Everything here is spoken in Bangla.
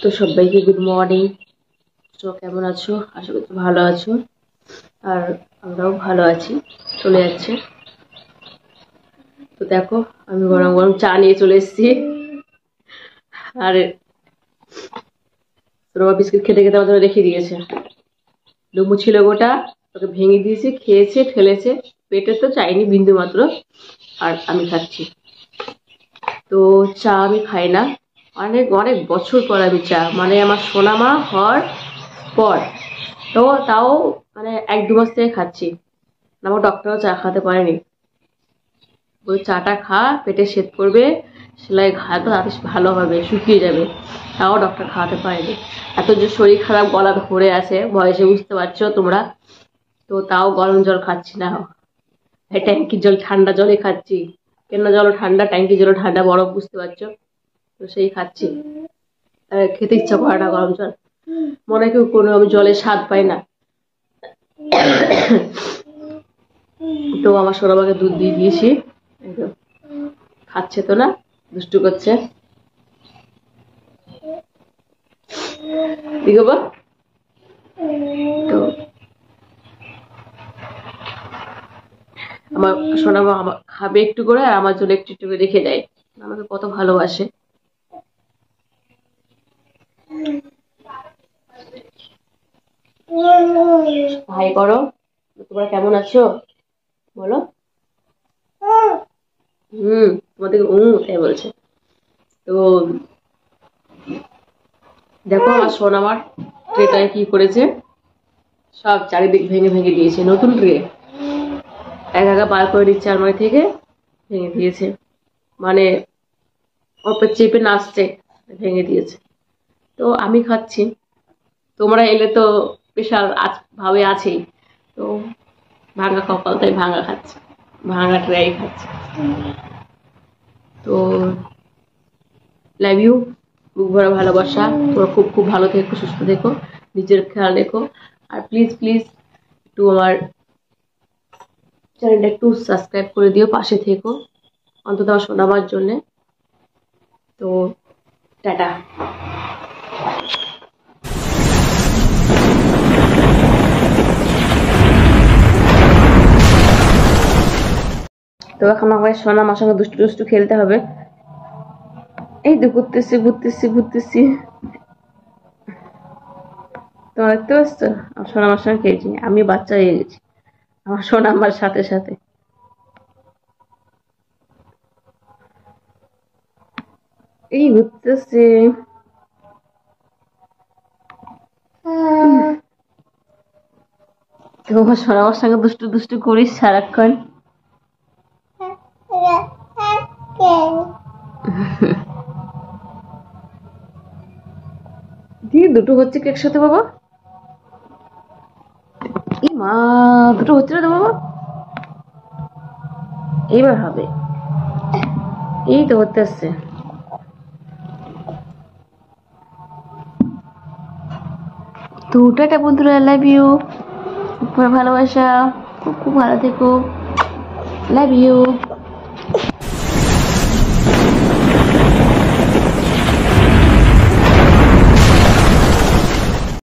তো সবাইকে গুড মর্নিং। তো কেমন আছো? আশা করি ভালো আছো, আর আমরাও ভালো আছি। চলে যাচ্ছে। তো দেখো, আমি গরম গরম চা নিয়ে চলে এসেছি। আর রোমা বিস্কিট খেতে খেতে আমাদের রেখে দিয়েছে। ডুমু ছিল গোটা, ওকে ভেঙে দিয়েছে, খেয়েছে, ফেলেছে। পেটে তো চাইনি বিন্দু মাত্র। আর আমি খাচ্ছি। তো চা আমি খাই না, অনেক অনেক বছর পর আমি চা, মানে আমার সোনামা হওয়ার পর। তো তাও মানে 1-2 মাস থেকে খাচ্ছি। আমার ডক্টরও চা খাতে পারেনি, ওই চাটা খা, পেটে সেট করবে, সেলাই ঘা তো তাতে ভালো হবে, শুকিয়ে যাবে। তাও ডক্টর খাওয়াতে পারেনি। এত যে শরীর খারাপ, গলা ধরে আছে, বয়সে বুঝতে পারছো তোমরা। তো তাও গরম জল খাচ্ছি না, ট্যাঙ্কির জল, ঠান্ডা জলই খাচ্ছি। কেন জলও ঠান্ডা, ট্যাঙ্কির জলও ঠান্ডা, বরফ, বুঝতে পারছো তো, সেই খাচ্ছি। খেতে ইচ্ছা করে না গরম জল, মনে হয় কোনো আমি জলের স্বাদ পাই না। তো আমার সোনামাকে দুধ দিয়ে দিয়েছি, খাচ্ছে তো না, দুষ্টু করছে। দেখো, তো আমার সোনামা খাবে একটু করে, আর আমার জন্য একটু একটু করে রেখে দেয়। আমাকে কত ভালোবাসে। হাই করো, তোমরা কেমন আছো বলো। তোমাদের তাই বলছে। তো দেখো আমার সোনামার ট্রেটায় কি করেছে, সব চারিদিক ভেঙে ভেঙে দিয়েছে। নতুন ট্রে একা বার করে দিচ্ছে আলমারি থেকে, ভেঙে দিয়েছে। মানে অল্প চেপে নাচছে, ভেঙে দিয়েছে। তো আমি খাচ্ছি, তোমরা এলে তো স্পেশাল ভাবে আছেই। তো ভাঙা কপাল, তাই ভাঙা খাচ্ছে, ভাঙা ট্রাই খাচ্ছে। তো লাভ ইউ, বুক ভরা ভালোবাসা। তোমরা খুব খুব ভালো থেকো, সুস্থ থেকো, নিজের খেয়াল রেখো। আর প্লিজ প্লিজ একটু আমার চ্যানেলটা একটু সাবস্ক্রাইব করে দিও, পাশে থেকো, অন্তত আমার শোনাবার জন্যে। তো টাটা। তো এখন আমার সোনা আমার সঙ্গে দুষ্টু দুষ্টু খেলতে হবে। এই তো ঘুরতেছি ঘুরতেছি ঘুরতেছি, তোমরা দেখতে পাচ্ছ আমার সোনা আমার সঙ্গে খেলছি। আমি বাচ্চা হয়ে গেছি, আমার সোনা আমার সাথে সাথে। এই ঘুরতেছে। তোমার সোনা আমার সঙ্গে দুষ্টু দুষ্টু করিস সারাক্ষণ। দুটো হচ্ছে কি একসাথে বাবা? এই মা, দুটো হচ্ছে না তো বাবা, এইবার হবে। এই তো হতে আসছে। তো টাটা বন্ধুরা, লাভ ইউ, ভালোবাসা, খুব খুব ভালো থেকো, লাভ ইউ।